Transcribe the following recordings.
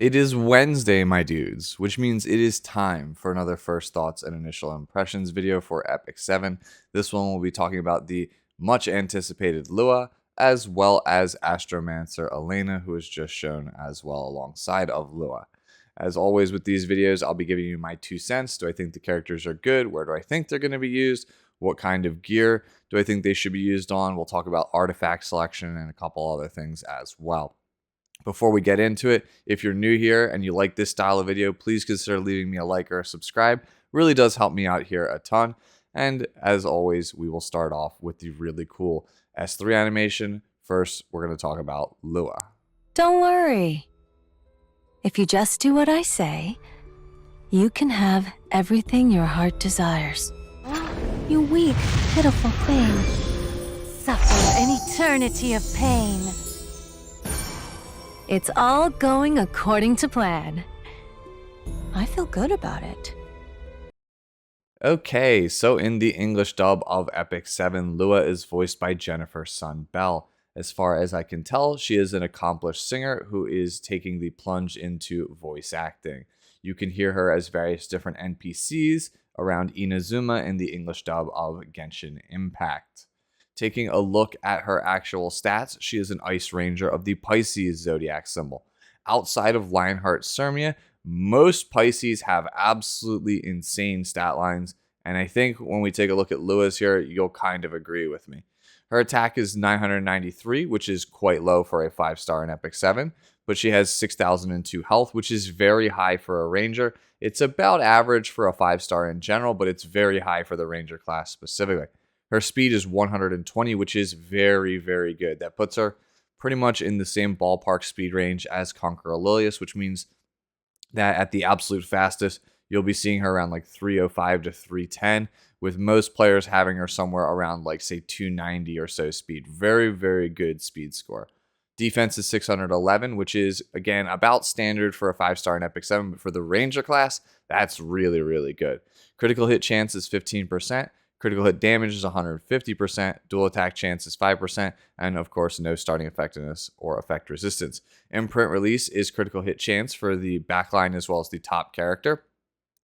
It is Wednesday, my dudes, which means it is time for another first thoughts and initial impressions video for Epic 7. This one will be talking about the much anticipated Lua, as well as Astromancer Elena, who is just shown as well alongside of Lua. As always with these videos, I'll be giving you my 2 cents. Do I think the characters are good? Where do I think they're going to be used? What kind of gear do I think they should be used on? We'll talk about artifact selection and a couple other things as well. Before we get into it, if you're new here and you like this style of video, please consider leaving me a like or a subscribe. It really does help me out here a ton. And as always, we will start off with the really cool S3 animation. First, we're going to talk about Lua. Don't worry. If you just do what I say, you can have everything your heart desires. You weak, pitiful thing. Suffer an eternity of pain. It's all going according to plan. I feel good about it. Okay, so in the English dub of Epic 7, Lua is voiced by Jennifer Sun Bell. As far as I can tell, she is an accomplished singer who is taking the plunge into voice acting. You can hear her as various different NPCs around Inazuma in the English dub of Genshin Impact. Taking a look at her actual stats, she is an Ice Ranger of the Pisces zodiac symbol. Outside of Lionheart Sirmia, most Pisces have absolutely insane stat lines, and I think when we take a look at Lua's here, you'll kind of agree with me. Her attack is 993, which is quite low for a 5-star in Epic 7, but she has 6002 health, which is very high for a Ranger. It's about average for a 5-star in general, but it's very high for the Ranger class specifically. Her speed is 120, which is very, very good. That puts her pretty much in the same ballpark speed range as Conqueror Lilius, which means that at the absolute fastest, you'll be seeing her around like 305 to 310, with most players having her somewhere around like, say, 290 or so speed. Very, very good speed score. Defense is 611, which is, again, about standard for a 5-star in Epic 7, but for the Ranger class, that's really, really good. Critical hit chance is 15%. Critical hit damage is 150%, dual attack chance is 5%, and of course, no starting effectiveness or effect resistance. Imprint release is critical hit chance for the backline as well as the top character,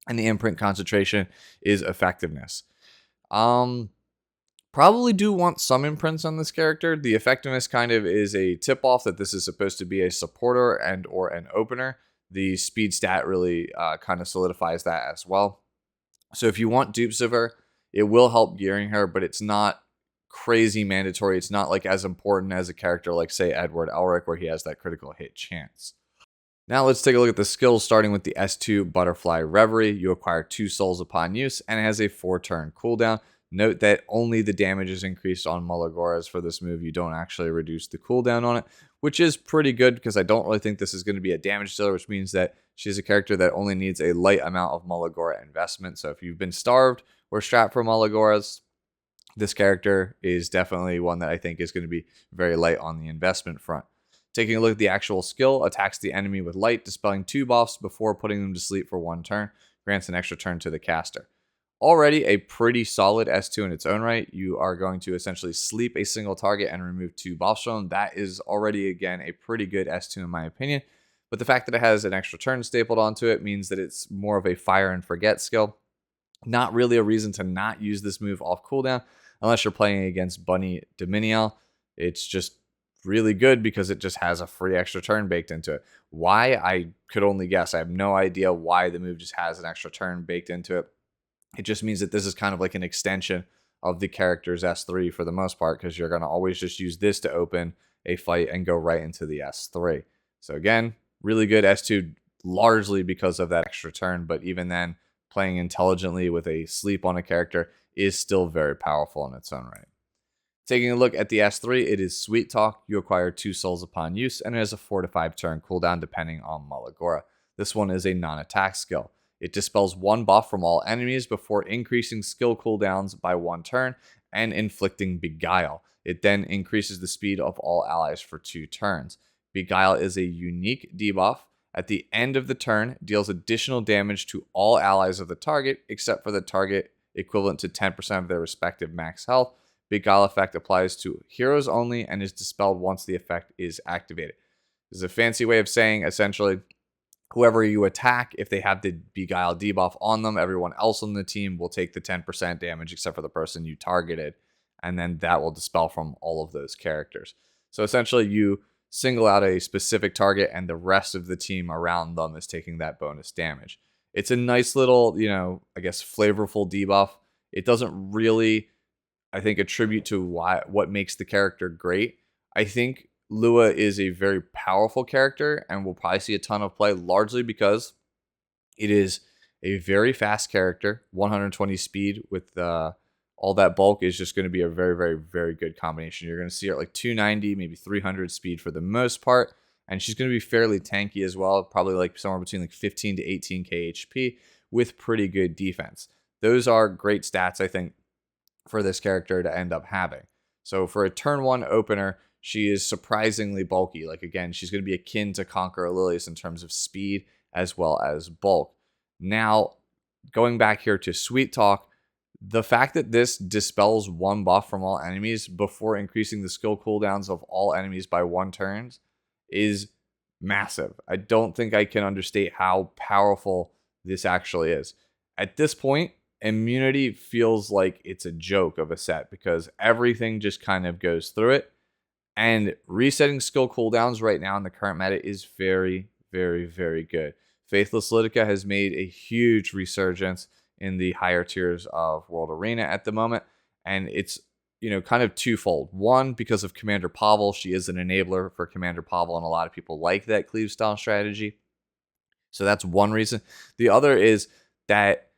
and the imprint concentration is effectiveness. Probably do want some imprints on this character. The effectiveness kind of is a tip-off that this is supposed to be a supporter and or an opener. The speed stat really kind of solidifies that as well. So if you want dupes of her, it will help gearing her, but it's not crazy mandatory. It's not like as important as a character like, say, Edward Elric, where he has that critical hit chance. Now let's take a look at the skills, starting with the S2 Butterfly Reverie. You acquire 2 souls upon use, and it has a 4-turn cooldown. Note that only the damage is increased on Malagoras for this move. You don't actually reduce the cooldown on it, which is pretty good because I don't really think this is going to be a damage dealer, which means that she's a character that only needs a light amount of Malagora investment. So if you've been starved or strapped for Malagoras, this character is definitely one that I think is going to be very light on the investment front. Taking a look at the actual skill, attacks the enemy with light, dispelling 2 buffs before putting them to sleep for 1 turn, grants an extra turn to the caster. Already a pretty solid S2 in its own right. You are going to essentially sleep a single target and remove 2 buffs from them. That is already, again, a pretty good S2 in my opinion. But the fact that it has an extra turn stapled onto it means that it's more of a fire and forget skill. Not really a reason to not use this move off cooldown unless you're playing against Bunny Dominiel. It's just really good because it just has a free extra turn baked into it. Why? I could only guess. I have no idea why the move just has an extra turn baked into it. It just means that this is kind of like an extension of the character's S3 for the most part, because you're going to always just use this to open a fight and go right into the S3. So again, really good S2 largely because of that extra turn, but even then, playing intelligently with a sleep on a character is still very powerful in its own right. Taking a look at the S3, it is Sweet Talk. You acquire 2 souls upon use, and it has a 4 to 5 turn cooldown depending on Malagora. This one is a non-attack skill. It dispels 1 buff from all enemies before increasing skill cooldowns by 1 turn and inflicting Beguile. It then increases the speed of all allies for 2 turns. Beguile is a unique debuff. At the end of the turn, deals additional damage to all allies of the target, except for the target equivalent to 10% of their respective max health. Beguile effect applies to heroes only and is dispelled once the effect is activated. This is a fancy way of saying, essentially, Whoever you attack, if they have the Beguile debuff on them, everyone else on the team will take the 10% damage except for the person you targeted. And then that will dispel from all of those characters. So essentially you single out a specific target and the rest of the team around them is taking that bonus damage. It's a nice little, I guess, flavorful debuff. It doesn't really, I think, attribute to what makes the character great. I think Lua is a very powerful character and will probably see a ton of play, largely because it is a very fast character. 120 speed with all that bulk is just going to be a very, very, very good combination. You're going to see her at like 290, maybe 300 speed for the most part. And she's going to be fairly tanky as well, probably like somewhere between like 15 to 18k HP with pretty good defense. Those are great stats, I think, for this character to end up having. So for a turn 1 opener, she is surprisingly bulky. Like, again, she's going to be akin to Conqueror Lilius in terms of speed as well as bulk. Now, going back here to Sweet Talk, the fact that this dispels 1 buff from all enemies before increasing the skill cooldowns of all enemies by 1 turn is massive. I don't think I can understate how powerful this actually is. At this point, immunity feels like it's a joke of a set because everything just kind of goes through it. And resetting skill cooldowns right now in the current meta is very, very, very good. Faithless Lidica has made a huge resurgence in the higher tiers of World Arena at the moment. And it's, kind of twofold. One, because of Commander Pavel. She is an enabler for Commander Pavel, and a lot of people like that Cleave style strategy. So that's one reason. The other is that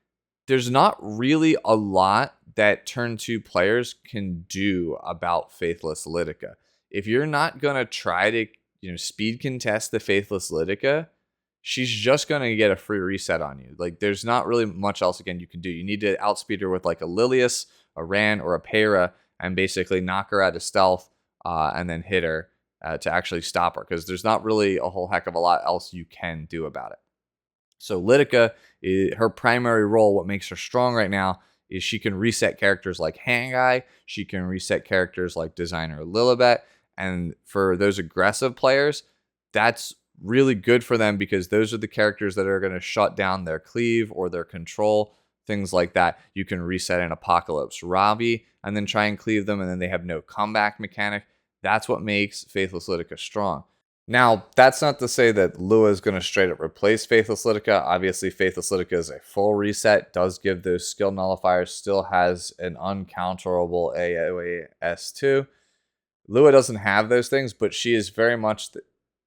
there's not really a lot that turn 2 players can do about Faithless Lidica. If you're not going to try to, speed contest the Faithless Lidica, she's just going to get a free reset on you. Like, there's not really much else, again, you can do. You need to outspeed her with like a Lilius, a Ran, or a Peyra, and basically knock her out of stealth and then hit her to actually stop her, because there's not really a whole heck of a lot else you can do about it. So Lidica, her primary role, what makes her strong right now, is she can reset characters like Hangai, she can reset characters like Designer Lilibet, and for those aggressive players, that's really good for them because those are the characters that are going to shut down their cleave or their control, things like that. You can reset an Apocalypse Robbie and then try and cleave them, and then they have no comeback mechanic. That's what makes Faithless Lidica strong. Now, that's not to say that Lua is going to straight up replace Faithless Lidica. Obviously, Faithless Lidica is a full reset, does give those skill nullifiers, still has an uncounterable AoE S2. Lua doesn't have those things, but she is very much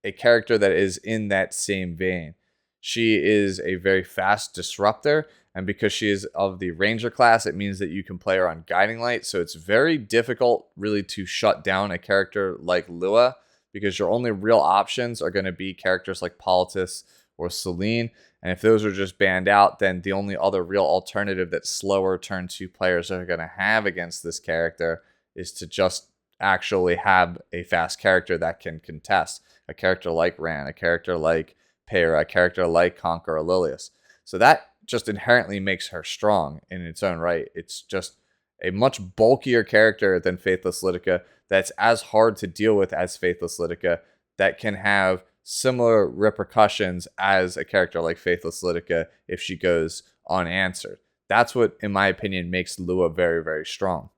a character that is in that same vein. She is a very fast disruptor, and because she is of the Ranger class, it means that you can play her on Guiding Light, so it's very difficult really to shut down a character like Lua, because your only real options are going to be characters like Politis or Celine, and if those are just banned out, then the only other real alternative that slower turn 2 players are going to have against this character is to just actually have a fast character that can contest. A character like Ran, a character like Peyra, a character like Conqueror Lilius. So that just inherently makes her strong in its own right. It's just a much bulkier character than Faithless Lidica that's as hard to deal with as Faithless Lidica, that can have similar repercussions as a character like Faithless Lidica if she goes unanswered. That's what, in my opinion, makes Lua very, very strong.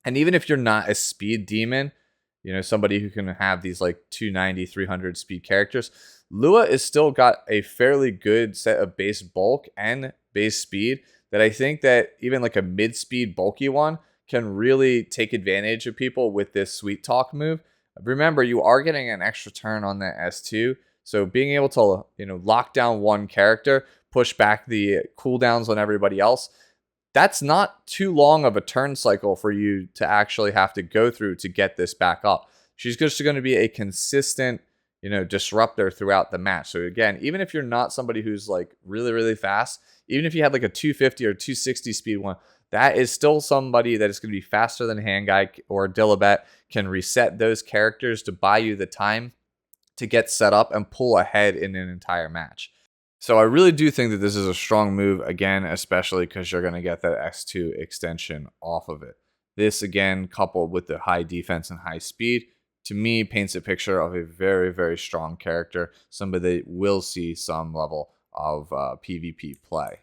And even if you're not a speed demon, somebody who can have these like 290, 300 speed characters, Lua is still got a fairly good set of base bulk and base speed that I think that even like a mid-speed bulky one can really take advantage of people with this Sweet Talk move. Remember, you are getting an extra turn on that S2, so being able to lock down one character, push back the cooldowns on everybody else, that's not too long of a turn cycle for you to actually have to go through to get this back up. She's just going to be a consistent, disruptor throughout the match. So again, even if you're not somebody who's like really, really fast, even if you had like a 250 or 260 speed one, that is still somebody that is going to be faster than Hangai or Dilibet, can reset those characters to buy you the time to get set up and pull ahead in an entire match. So I really do think that this is a strong move, again, especially because you're going to get that S2 extension off of it. This, again, coupled with the high defense and high speed, to me paints a picture of a very, very strong character, somebody that will see some level of PvP play.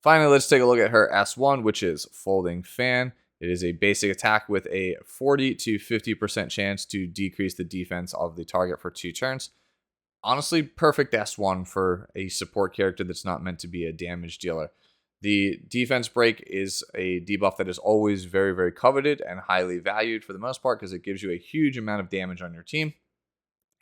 Finally, let's take a look at her S1, which is Folding Fan. It is a basic attack with a 40 to 50% chance to decrease the defense of the target for 2 turns. Honestly, perfect S1 for a support character that's not meant to be a damage dealer. The defense break is a debuff that is always very, very coveted and highly valued for the most part because it gives you a huge amount of damage on your team.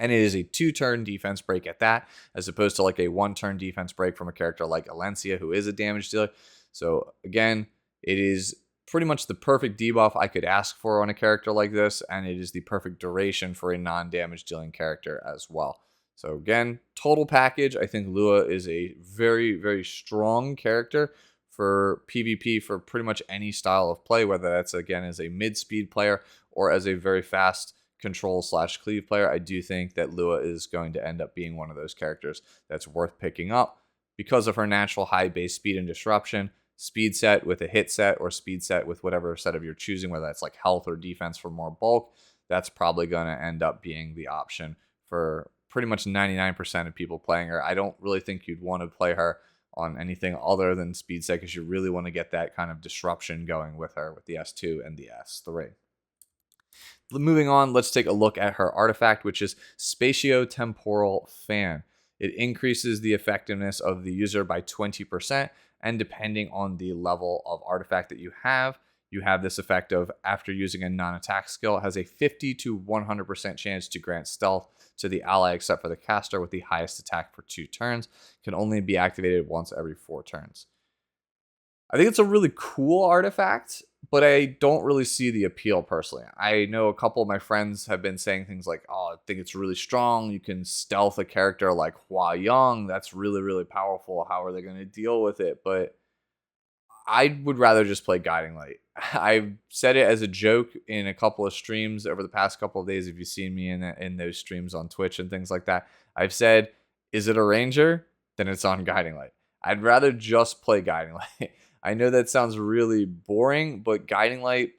And it is a 2-turn defense break at that, as opposed to like a 1-turn defense break from a character like Alencia, who is a damage dealer. So again, it is pretty much the perfect debuff I could ask for on a character like this, and it is the perfect duration for a non-damage dealing character as well. So again, total package, I think Lua is a very, very strong character for PvP for pretty much any style of play, whether that's, again, as a mid-speed player or as a very fast control/cleave player. I do think that Lua is going to end up being one of those characters that's worth picking up because of her natural high base speed and disruption, speed set with a hit set, or speed set with whatever set of you're choosing, whether that's like health or defense for more bulk. That's probably going to end up being the option for pretty much 99% of people playing her. I don't really think you'd want to play her on anything other than speed set because you really want to get that kind of disruption going with her with the S2 and the S3. Moving on, let's take a look at her artifact, which is Spatio-Temporal Fan. It increases the effectiveness of the user by 20%, and depending on the level of artifact that you have this effect of, after using a non-attack skill, has a 50 to 100% chance to grant stealth to the ally except for the caster with the highest attack for 2 turns. Can only be activated once every 4 turns. I think it's a really cool artifact, but I don't really see the appeal personally. I know a couple of my friends have been saying things like, oh, I think it's really strong. You can stealth a character like Hua Yang. That's really, really powerful. How are they going to deal with it? But I would rather just play Guiding Light. I've said it as a joke in a couple of streams over the past couple of days. If you've seen me in those streams on Twitch and things like that, I've said, is it a ranger? Then it's on Guiding Light. I'd rather just play Guiding Light. I know that sounds really boring, but Guiding Light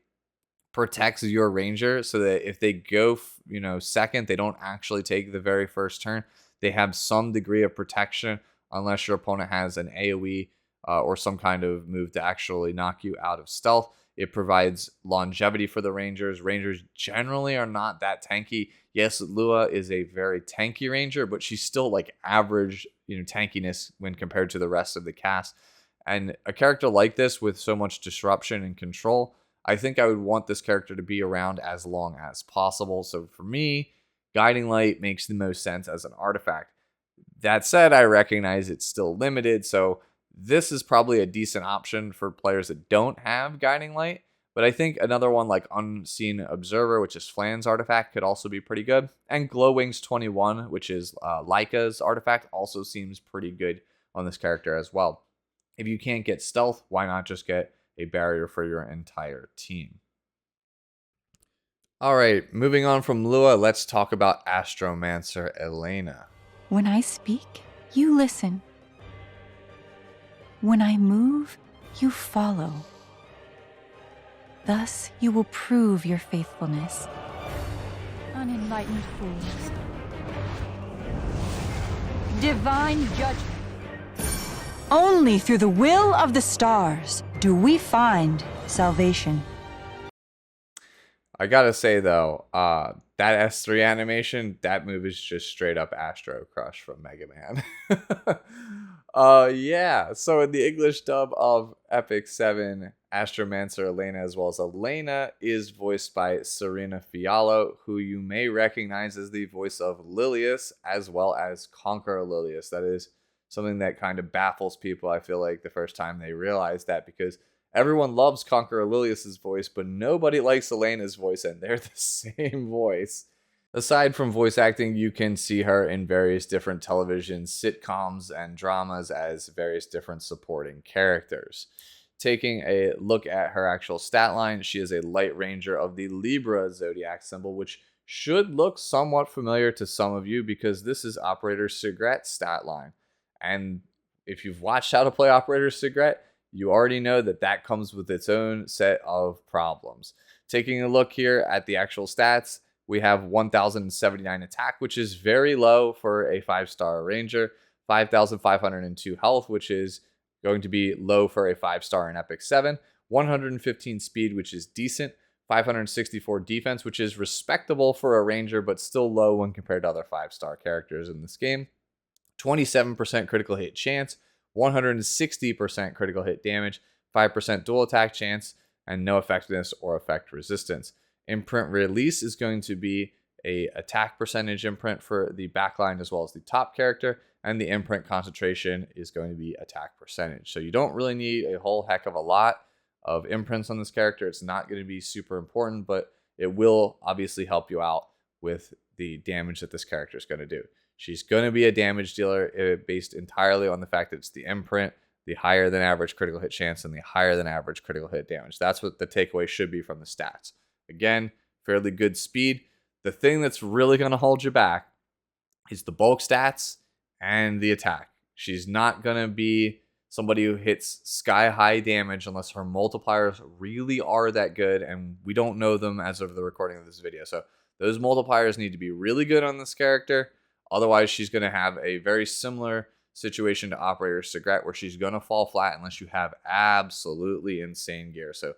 protects your ranger so that if they go, second, they don't actually take the very first turn. They have some degree of protection unless your opponent has an AoE or some kind of move to actually knock you out of stealth. It provides longevity for the rangers. Rangers generally are not that tanky. Yes, Lua is a very tanky ranger, but she's still like average, tankiness when compared to the rest of the cast. And a character like this with so much disruption and control, I think I would want this character to be around as long as possible. So for me, Guiding Light makes the most sense as an artifact. That said, I recognize it's still limited, so this is probably a decent option for players that don't have Guiding Light. But I think another one like Unseen Observer, which is Flan's artifact, could also be pretty good. And Glowwings 21, which is Laika's artifact, also seems pretty good on this character as well. If you can't get stealth, why not just get a barrier for your entire team? All right, moving on from Lua, let's talk about Astromancer Elena. When I speak, you listen. When I move, you follow. Thus, you will prove your faithfulness. Unenlightened fools. Divine judgment. Only through the will of the stars do we find salvation. I gotta say though, that S3 animation, that move is just straight up Astro Crush from Mega Man. Yeah. So in the English dub of Epic 7, Astromancer Elena, as well as Elena, is voiced by Serena Fiallo, who you may recognize as the voice of Lilius, as well as Conqueror Lilius. That is something that kind of baffles people, I feel like, the first time they realize that, because everyone loves Conqueror Lilius's voice, but nobody likes Elena's voice, and they're the same voice. Aside from voice acting, you can see her in various different television sitcoms and dramas as various different supporting characters. Taking a look at her actual stat line, she is a light ranger of the Libra zodiac symbol, which should look somewhat familiar to some of you because this is Operator Sigret's stat line. And if you've watched How to Play Operator Sigret, you already know that that comes with its own set of problems. Taking a look here at the actual stats, we have 1,079 attack, which is very low for a 5-star ranger, 5,502 health, which is going to be low for a 5-star in Epic 7, 115 speed, which is decent, 564 defense, which is respectable for a ranger, but still low when compared to other 5-star characters in this game, 27% critical hit chance, 160% critical hit damage, 5% dual attack chance, and no effectiveness or effect resistance. Imprint release is going to be a attack percentage imprint for the backline as well as the top character, and the imprint concentration is going to be attack percentage. So you don't really need a whole heck of a lot of imprints on this character. It's not going to be super important, but it will obviously help you out with the damage that this character is going to do. She's going to be a damage dealer based entirely on the fact that it's the imprint, the higher than average critical hit chance, and the higher than average critical hit damage. That's what the takeaway should be from the stats. Again, fairly good speed. The thing that's really going to hold you back is the bulk stats and the attack. She's not going to be somebody who hits sky high damage unless her multipliers really are that good, and we don't know them as of the recording of this video. So those multipliers need to be really good on this character. Otherwise, she's going to have a very similar situation to Operator Segret, where she's going to fall flat unless you have absolutely insane gear. So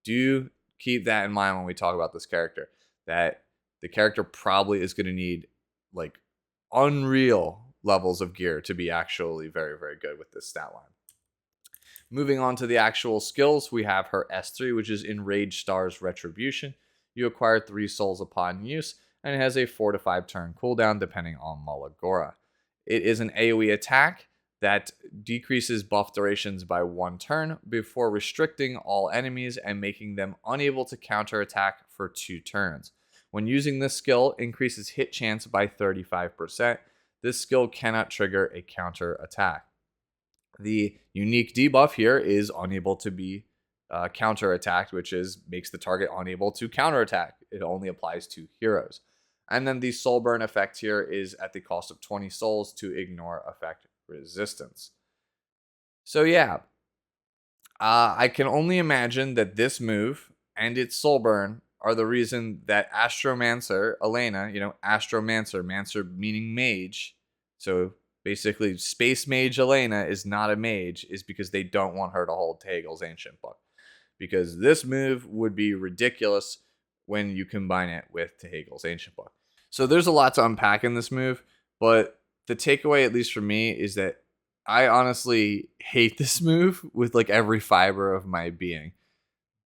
do keep that in mind when we talk about this character, that the character probably is going to need like unreal levels of gear to be actually very, very good with this stat line. Moving on to the actual skills, we have her S3, which is Enraged Star's Retribution. You acquire 3 souls upon use, and it has a 4 to 5 turn cooldown depending on Malagora. It is an AoE attack that decreases buff durations by 1 turn before restricting all enemies and making them unable to counterattack for 2 turns. When using this skill, increases hit chance by 35%. This skill cannot trigger a counter attack. The unique debuff here is unable to be counter-attacked, which makes the target unable to counterattack. It only applies to heroes. And then the soul burn effect here is at the cost of 20 souls to ignore effect resistance. So yeah, I can only imagine that this move and its soul burn are the reason that Astromancer Elena, Astromancer, Mancer meaning mage, so basically Space Mage Elena is not a mage, is because they don't want her to hold Tehel's Ancient Book. Because this move would be ridiculous when you combine it with Tehel's Ancient Book. So there's a lot to unpack in this move, but the takeaway, at least for me, is that I honestly hate this move with like every fiber of my being.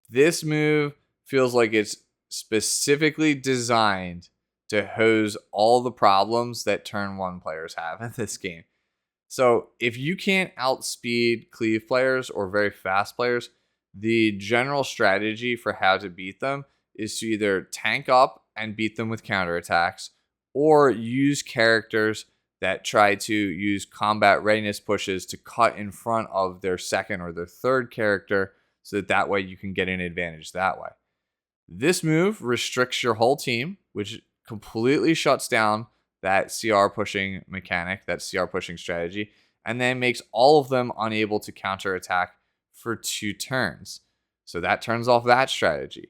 This move feels like it's specifically designed to hose all the problems that turn 1 players have in this game. So if you can't outspeed Cleave players or very fast players, the general strategy for how to beat them is to either tank up and beat them with counterattacks, or use characters that try to use combat readiness pushes to cut in front of their second or their third character, so that way you can get an advantage that way. This move restricts your whole team, which completely shuts down that CR pushing mechanic, that CR pushing strategy, and then makes all of them unable to counterattack for 2 turns. So that turns off that strategy.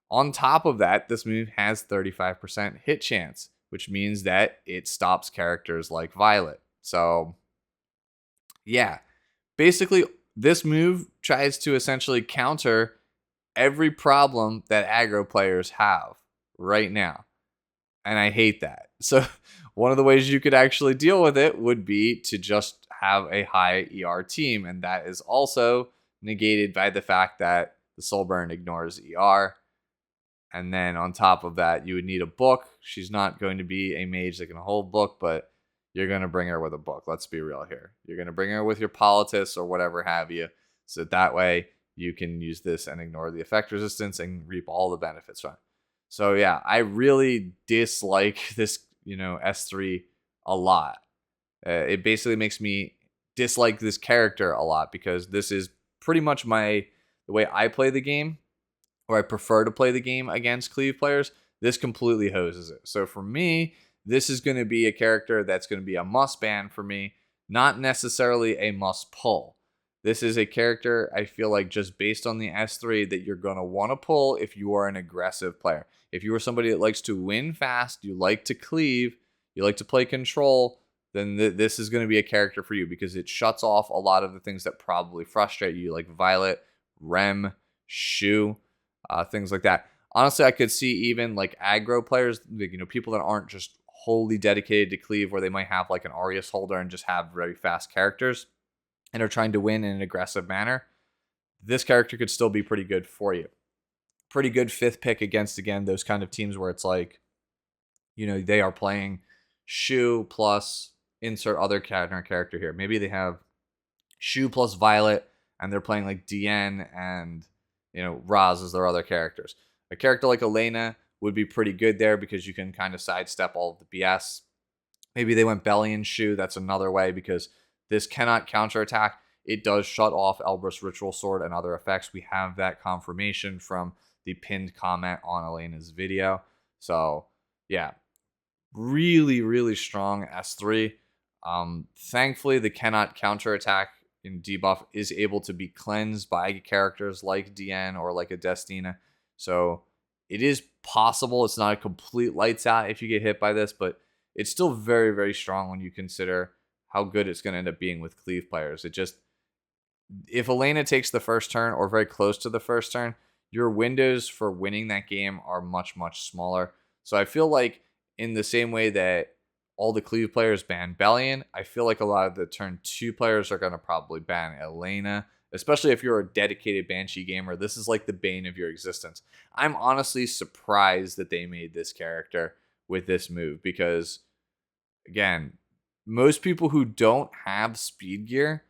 On top of that, this move has 35% hit chance, which means that it stops characters like Violet. So yeah, basically this move tries to essentially counter every problem that aggro players have right now. And I hate that. So one of the ways you could actually deal with it would be to just have a high ER team. And that is also negated by the fact that the soul burn ignores ER. And then on top of that, you would need a book. She's not going to be a mage that can hold book, but you're going to bring her with a book. Let's be real here. You're going to bring her with your Politis or whatever have you. So that way you can use this and ignore the effect resistance and reap all the benefits from it. So yeah, I really dislike this, S3 a lot. It basically makes me dislike this character a lot, because this is pretty much the way I play the game, or I prefer to play the game against Cleave players. This completely hoses it. So for me, this is going to be a character that's going to be a must ban for me, not necessarily a must pull. This is a character, I feel like, just based on the S3 that you're going to want to pull if you are an aggressive player. If you are somebody that likes to win fast, you like to cleave, you like to play control, then this is going to be a character for you because it shuts off a lot of the things that probably frustrate you, like Violet, Rem, Shu, things like that. Honestly, I could see even like aggro players, people that aren't just wholly dedicated to cleave, where they might have like an Arius holder and just have very fast characters and are trying to win in an aggressive manner. This character could still be pretty good for you. Pretty good fifth pick against, again, those kind of teams where it's like, they are playing Shu plus insert other character here. Maybe they have Shu plus Violet and they're playing like DN and, Raz as their other characters. A character like Elena would be pretty good there because you can kind of sidestep all of the BS. Maybe they went Belly and Shu. That's another way because this cannot counterattack. It does shut off Elbrus Ritual Sword and other effects. We have that confirmation from the pinned comment on Elena's video. So, yeah, really, really strong S3. Thankfully, the cannot counterattack in debuff is able to be cleansed by characters like DN or like a Destina. So it is possible. It's not a complete lights out if you get hit by this, but it's still very, very strong when you consider how good it's going to end up being with cleave players. If Elena takes the first turn or very close to the first turn, your windows for winning that game are much, much smaller. So I feel like in the same way that all the cleave players ban Bellion, I feel like a lot of the turn 2 players are going to probably ban Elena, especially if you're a dedicated Banshee gamer. This is like the bane of your existence. I'm honestly surprised that they made this character with this move because, again, most people who don't have speed gear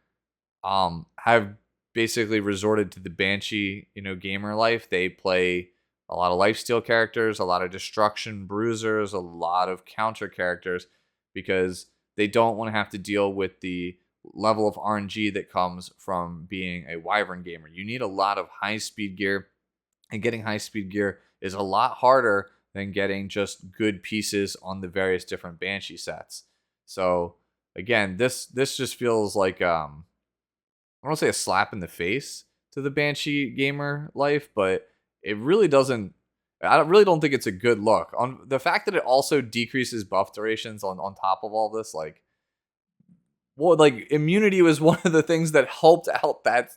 have basically resorted to the Banshee, gamer life. They play a lot of lifesteal characters, a lot of destruction bruisers, a lot of counter characters because they don't want to have to deal with the level of RNG that comes from being a Wyvern gamer. You need a lot of high speed gear, and getting high speed gear is a lot harder than getting just good pieces on the various different Banshee sets. So again, this just feels like I don't want to say a slap in the face to the Banshee gamer life, but it really doesn't. I really don't think it's a good look. On the fact that it also decreases buff durations on top of all this, like immunity was one of the things that helped out that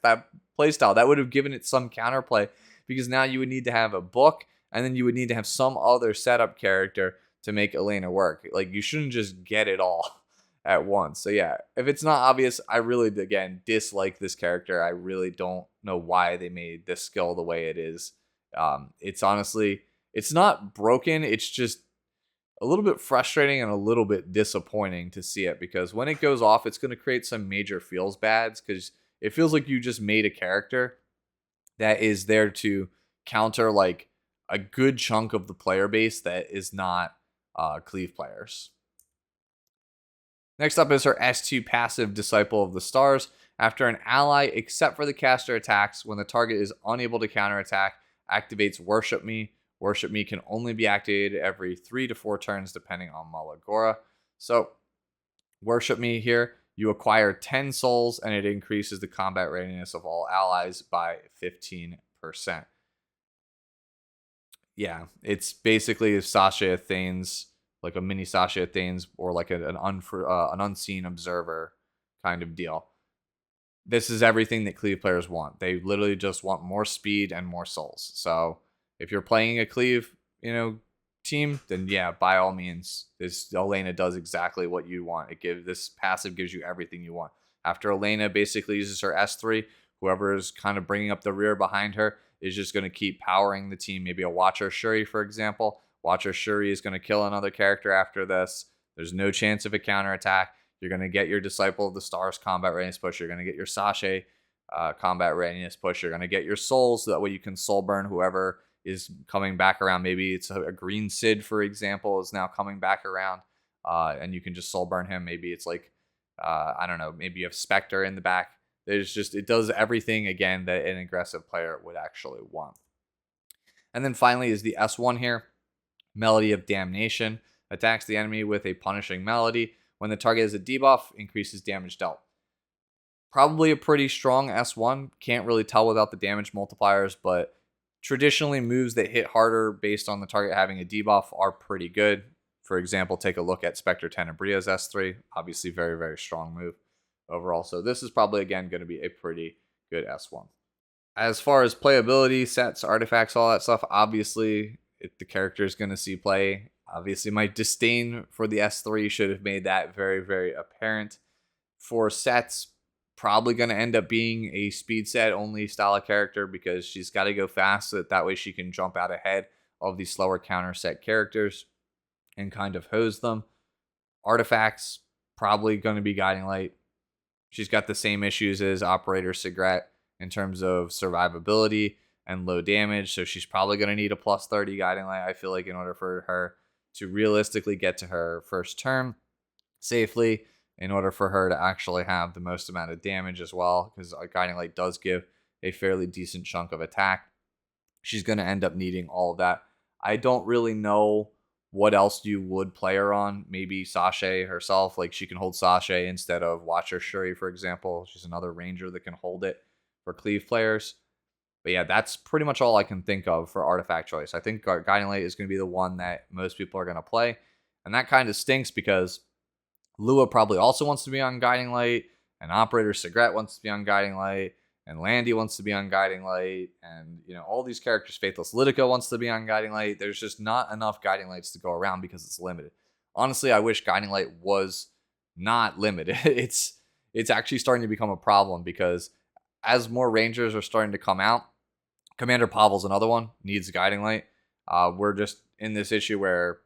playstyle. That would have given it some counterplay because now you would need to have a book and then you would need to have some other setup character to make Elena work. Like, you shouldn't just get it all at once. So yeah, if it's not obvious, I really, again, dislike this character. I really don't know why they made this skill the way it is. It's honestly, it's not broken. It's just a little bit frustrating and a little bit disappointing to see it because when it goes off, it's going to create some major feels bads because it feels like you just made a character that is there to counter like a good chunk of the player base that is not cleave players. Next up is her S2 passive, Disciple of the Stars. After an ally, except for the caster attacks, when the target is unable to counterattack, activates Worship Me. Worship Me can only be activated every 3 to 4 turns depending on Malagora. So, Worship Me here, you acquire 10 souls and it increases the combat readiness of all allies by 15%. Yeah, it's basically a Sasha Thanes, like a mini Sasha Thanes, or like an unseen observer kind of deal. This is everything that Cleave players want. They literally just want more speed and more souls. So if you're playing a Cleave, team, then yeah, by all means, this Elena does exactly what you want. This passive gives you everything you want. After Elena basically uses her S3, whoever is kind of bringing up the rear behind her is just going to keep powering the team. Maybe a Watcher Shuri, for example. Watcher Shuri is going to kill another character after this. There's no chance of a counterattack. You're going to get your Disciple of the Stars combat readiness push. You're going to get your Sasha combat readiness push. You're going to get your souls, so that way you can soul burn whoever is coming back around. Maybe it's a green Sid, for example, is now coming back around, and you can just soul burn him. Maybe it's like, I don't know, maybe you have Spectre in the back. It does everything, again, that an aggressive player would actually want. And then finally is the S1 here, Melody of Damnation. Attacks the enemy with a punishing melody. When the target is a debuff, increases damage dealt. Probably a pretty strong S1. Can't really tell without the damage multipliers, but traditionally moves that hit harder based on the target having a debuff are pretty good. For example, take a look at Spectre Tenebria's S3. Obviously, very, very strong move overall. So this is probably, again, going to be a pretty good S1. As far as playability, sets, artifacts, all that stuff, obviously, if the character is going to see play, obviously my disdain for the S3 should have made that very, very apparent. For sets, probably going to end up being a speed set only style of character because she's got to go fast so that way she can jump out ahead of these slower counter set characters and kind of hose them. Artifacts, probably going to be Guiding Light. She's got the same issues as Operator Cigarette in terms of survivability and low damage, so she's probably going to need a plus 30 Guiding Light, I feel like, in order for her to realistically get to her first turn safely, in order for her to actually have the most amount of damage as well, because Guiding Light does give a fairly decent chunk of attack. She's going to end up needing all of that. I don't really know what else you would play her on. Maybe Sashay herself, like she can hold Sashay instead of Watcher Shuri, for example. She's another ranger that can hold it for Cleave players. But yeah, that's pretty much all I can think of for artifact choice. I think Guiding Light is going to be the one that most people are going to play. And that kind of stinks because Lua probably also wants to be on Guiding Light, and Operator Cigarette wants to be on Guiding Light, and Landy wants to be on Guiding Light, and all these characters, Faithless Lytica wants to be on Guiding Light. There's just not enough Guiding Lights to go around because it's limited. Honestly, I wish Guiding Light was not limited. It's actually starting to become a problem because as more Rangers are starting to come out, Commander Pavel's another one, needs Guiding Light. We're just in this issue where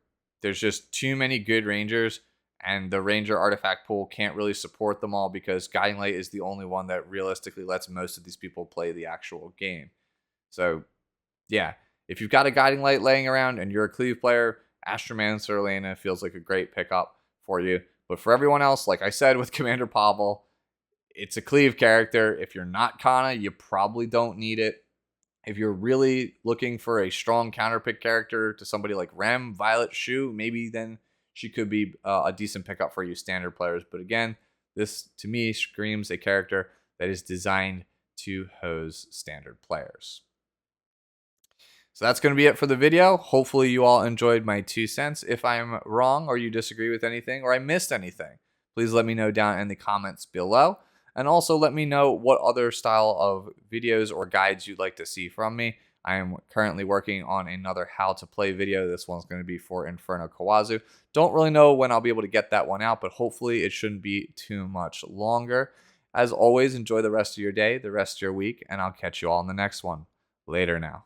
there's just too many good Rangers, and the Ranger artifact pool can't really support them all because Guiding Light is the only one that realistically lets most of these people play the actual game. So, yeah, if you've got a Guiding Light laying around and you're a Cleave player, Astromancer Elena feels like a great pickup for you. But for everyone else, like I said with Commander Pavel, it's a Cleave character. If you're not Kana, you probably don't need it. If you're really looking for a strong counterpick character to somebody like Rem, Violet, Shu, maybe then she could be a decent pickup for you standard players. But again, this to me screams a character that is designed to hose standard players. So that's going to be it for the video. Hopefully you all enjoyed my 2 cents. If I'm wrong or you disagree with anything or I missed anything, please let me know down in the comments below. And also let me know what other style of videos or guides you'd like to see from me. I am currently working on another how to play video. This one's going to be for Inferno Kawazu. Don't really know when I'll be able to get that one out, but hopefully it shouldn't be too much longer. As always, enjoy the rest of your day, the rest of your week, and I'll catch you all in the next one. Later now.